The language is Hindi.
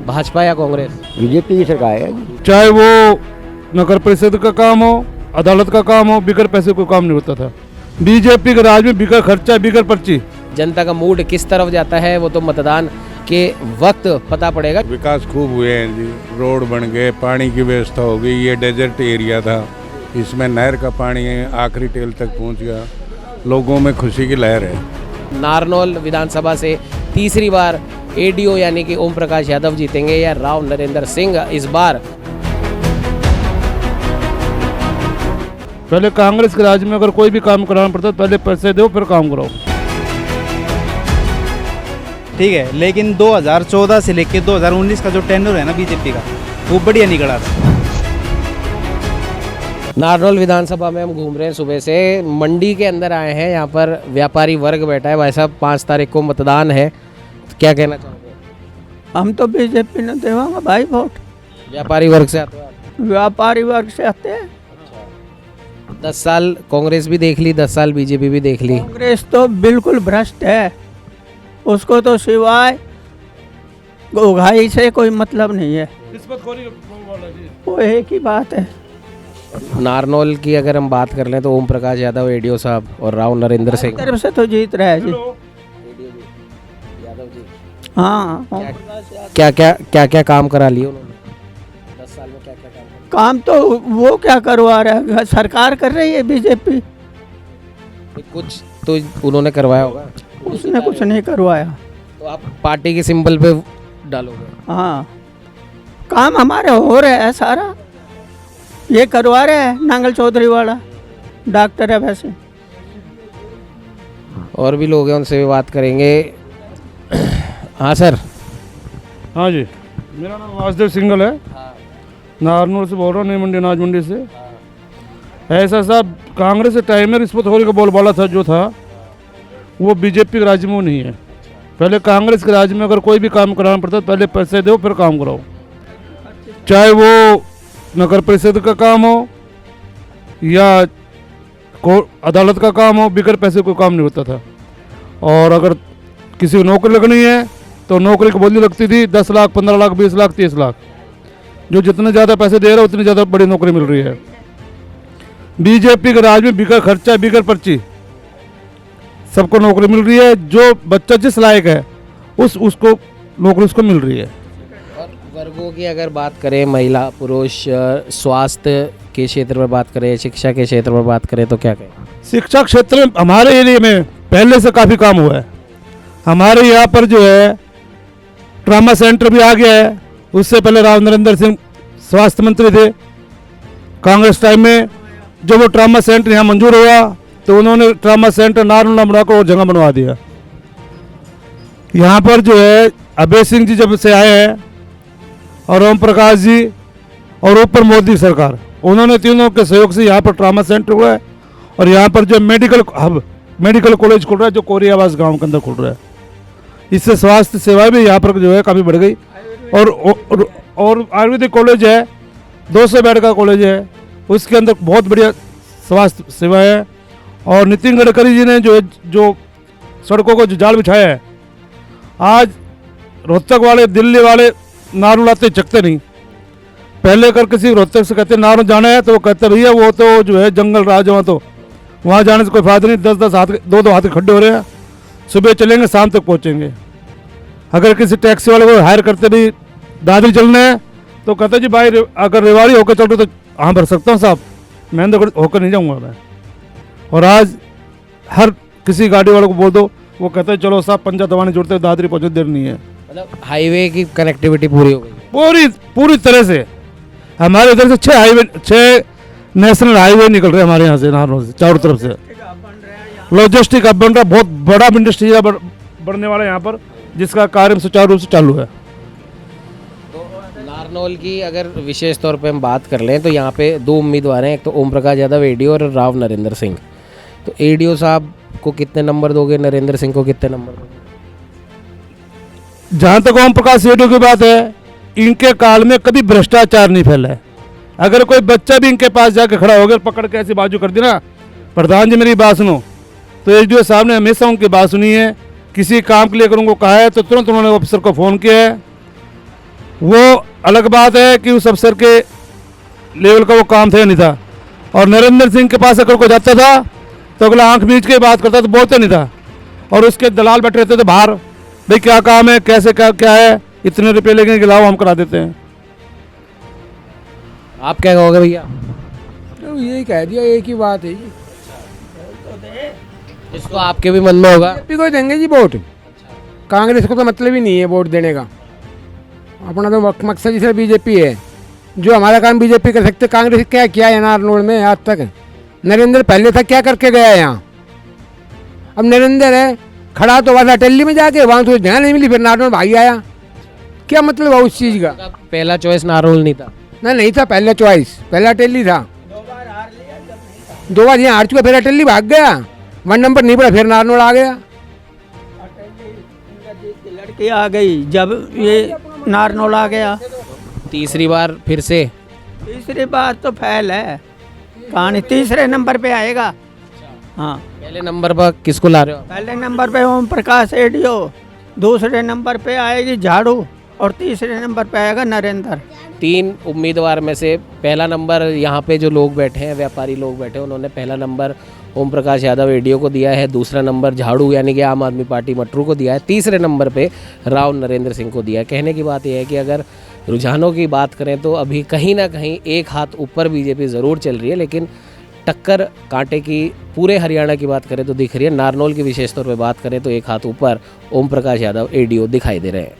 भाजपा या कांग्रेस? बीजेपी की सरकार है। चाहे वो नगर परिषद का काम हो, अदालत का काम हो, बिगर पैसे कोई काम नहीं होता था। बीजेपी के राज में बिगर खर्चा, बिगर पर्ची। जनता का मूड किस तरफ जाता है वो तो मतदान के वक्त पता पड़ेगा। विकास खूब हुए हैं जी, रोड बन गए, पानी की व्यवस्था हो गई। ये डेजर्ट एरिया था, इसमें नहर का पानी आखिरी टेल तक पहुंच गया। लोगों में खुशी की लहर है। नारनौल विधानसभा से तीसरी बार एडीओ यानी कि ओम प्रकाश यादव जीतेंगे या राव नरेंद्र सिंह इस बार? पहले कांग्रेस के राज में अगर कोई भी काम कराना पड़ता तो पहले पैसे दो फिर काम कराओ। ठीक है, लेकिन 2014 से लेकर 2019 का जो टेन्योर है ना बीजेपी का, वो बढ़िया निकला था। नारनौल विधानसभा में हम घूम रहे हैं सुबह से, मंडी के अंदर आए हैं। यहाँ पर व्यापारी वर्ग बैठा है। भाई साहब 5 तारीख को मतदान है, तो क्या कहना चाहोगे? हम तो बीजेपी ने देवांगे भाई वोट। व्यापारी वर्ग से आते हो आप? व्यापारी वर्ग से आते हैं। 10 साल कांग्रेस भी देख ली, 10 साल बीजेपी भी देख ली। कांग्रेस तो बिल्कुल भ्रष्ट है, उसको तो सिवाय उगाई से कोई मतलब नहीं है। वो एक ही बात है। नारनौल की अगर हम बात कर लें तो ओम प्रकाश यादव एडीओ साहब और राव नरेंद्र सिंह तरफ से तो जीत रहा है जी। यादव जी हाँ, क्या क्या क्या क्या काम करा लिए उन्होंने 10 साल में? क्या क्या काम तो वो क्या करवा रहा है, सरकार कर रही है बीजेपी। कुछ तो उन्होंने करवाया होगा। उसने कुछ नहीं करवाया। तो आप पार्टी के सिंबल पे डालोगे? हाँ, काम हमारे हो रहा है सारा। ये करवा रहे हैं नांगल चौधरी वाला, डॉक्टर है वैसे। और भी लोग हैं, उनसे भी बात करेंगे। हाँ सर। हाँ जी, मेरा नाम वासुदेव सिंगल है। नारनौल से बोल रहा हूँ, नई मंडी अनाज मंडी से। ऐसा साहब कांग्रेस के टाइम में रिश्वत खोरी का बोलबाला था जो था, वो बीजेपी के राज्य में नहीं है। पहले कांग्रेस के राज्य में अगर कोई भी काम कराना पड़ता तो पहले पैसे दो फिर काम कराओ। चाहे वो नगर परिषद का काम हो या अदालत का काम हो, बिगर पैसे कोई काम नहीं होता था। और अगर किसी को नौकरी लगनी है तो नौकरी की बोली लगती थी 10 लाख, 15 लाख, 20 लाख, 30 लाख। जो जितने ज़्यादा पैसे दे रहे हैं उतनी ज़्यादा बड़ी नौकरी मिल रही है। बीजेपी के राज में बिगर खर्चा, बिगर पर्ची, सबको नौकरी मिल रही है। जो बच्चा जिस लायक है उसको नौकरी उसको मिल रही है। और वर्गों की अगर बात करें, महिला पुरुष, स्वास्थ्य के क्षेत्र में बात करें, शिक्षा के क्षेत्र में बात करें, तो क्या कहें? शिक्षा क्षेत्र में हमारे एरिया में पहले से काफ़ी काम हुआ है। हमारे यहाँ पर जो है ट्रामा सेंटर भी आ गया है। उससे पहले राव नरेंद्र सिंह स्वास्थ्य मंत्री थे कांग्रेस टाइम में। जब वो ट्रामा सेंटर यहाँ मंजूर हुआ तो उन्होंने ट्रामा सेंटर नारनौल बनाकर और जगह बनवा दिया। यहाँ पर जो है अभय सिंह जी जब से आए हैं और ओम प्रकाश जी और ऊपर मोदी सरकार, उन्होंने तीनों के सहयोग से यहाँ पर ट्रामा सेंटर हुआ है। और यहाँ पर जो मेडिकल हब, मेडिकल कॉलेज खुल रहा है जो कोरियावास गांव के अंदर खुल रहा है। इससे स्वास्थ्य सेवाएं भी यहाँ पर जो है काफ़ी बढ़ गई। और आयुर्वेदिक कॉलेज है, 200 बेड का कॉलेज है, उसके अंदर बहुत बढ़िया स्वास्थ्य सेवाएं है। और नितिन गडकरी जी ने जो सड़कों को जो जाल बिछाया है, आज रोहतक वाले, दिल्ली वाले नारनौल आते चकते नहीं। पहले अगर किसी रोहतक से कहते नारनौल जाना है तो वो कहते भैया वो तो जो है जंगल राज, वहाँ जाने से कोई फायदा नहीं। 10-10 हाथ, 2-2 हाथ के खड्डे हो रहे हैं। सुबह चलेंगे शाम तक पहुँचेंगे। अगर किसी टैक्सी वाले को हायर करते भी दादरी चलना है तो कहते जी भाई अगर रेवाड़ी होकर चल रहे तो हाँ भर सकता हूँ साहब, महेंद्रगढ़ होकर नहीं जाऊँगा मैं। और आज हर किसी गाड़ी वाले को बोल दो, वो कहते हैं चलो साहब पंजा दबाने जुड़ते दादरी पहुँचने देर नहीं है। मतलब हाईवे की कनेक्टिविटी पूरी हो गई पूरी तरह से। हमारे इधर से 6 नेशनल हाईवे निकल रहे हैं हमारे यहाँ से, नारनौल से चारों तरफ से। लॉजिस्टिक अब बन रहा, बहुत बड़ा इंडस्ट्री बढ़ने वाला है यहाँ पर, जिसका कार्य सुचारू रूप से चालू है। नारनौल की अगर विशेष तौर पे हम बात कर लें तो यहाँ पे 2 उम्मीदवार हैं, एक तो ओम प्रकाश यादव एडीओ और राव नरेंद्र सिंह। तो एडीओ साहब को कितने नंबर दोगे, नरेंद्र सिंह को कितने नंबर दोगे? जहाँ तक ओम प्रकाश एडीओ की बात है, इनके काल में कभी भ्रष्टाचार नहीं फैला है। अगर कोई बच्चा भी इनके पास जाके खड़ा हो गया, पकड़ के ऐसी बाजू कर दी ना, प्रधान जी मेरी बात सुनो, तो एसडीओ साहब ने हमेशा उनकी बात सुनी है। किसी काम के लिए अगर उनको कहा है तो तुरंत उन्होंने ऑफिसर को फ़ोन किया है। वो अलग बात है कि उस अफसर के लेवल का वो काम थे नहीं था। और नरेंद्र सिंह के पास अगर कोई जाता था तो अगला आंख मीच के बात करता तो बोलते नहीं था। और उसके दलाल बैठे रहते थे बाहर, भाई क्या काम है, कैसे क्या क्या है, इतने रुपये लेंगे कि लाओ हम करा देते हैं। आप क्या कहोगे भैया? तो यही कह दिया, एक ही बात है जी। इसको आपके भी मन में होगा। बीजेपी को देंगे जी वोट, कांग्रेस को तो मतलब ही नहीं है वोट देने का। अपना तो मकसद ही सिर्फ बीजेपी है। जो हमारा काम बीजेपी कर सकते, कांग्रेस क्या किया है नारनौल में आज तक? नरेंद्र पहले था, क्या करके गया है यहाँ? अब नरेंद्र है खड़ा तो वाला टेली में जाके, वहाँ तो जगह नहीं मिली, फिर नारनौल भाई आया। क्या मतलब है उस चीज़ का? पहला चॉइस नारनौल नहीं था। ना नहीं था पहला चॉइस, पहला टेली था। 2 बार यहाँ हार चुका, फिर टेली भाग गया, 1 नंबर नहीं पड़ा, फिर नारनौल आ गया। लड़की आ गई जब ये नारनौल आ गया। तीसरी बार फिर से तीसरी बार तो फैल है कहानी, तीसरे नंबर पे आएगा। हाँ, पहले नंबर पर किसको ला रहे हो? पहले नंबर पे ओम प्रकाश एडियो, दूसरे नंबर पे आएगी झाड़ू और तीसरे नंबर पे आएगा नरेंद्र। 3 उम्मीदवार में से पहला नंबर यहाँ पे जो लोग बैठे हैं, व्यापारी लोग बैठे हैं, उन्होंने पहला नंबर ओम प्रकाश यादव एडीओ को दिया है, दूसरा नंबर झाड़ू यानी कि आम आदमी पार्टी मटरू को दिया है, तीसरे नंबर पे राव नरेंद्र सिंह को दिया है। कहने की बात यह है कि अगर रुझानों की बात करें तो अभी कहीं ना कहीं एक हाथ ऊपर बीजेपी ज़रूर चल रही है, लेकिन टक्कर कांटे की पूरे हरियाणा की बात करें तो दिख रही है। नारनौल की विशेष तौर पर बात करें तो एक हाथ ऊपर ओम प्रकाश यादव एडीओ दिखाई दे रहे हैं।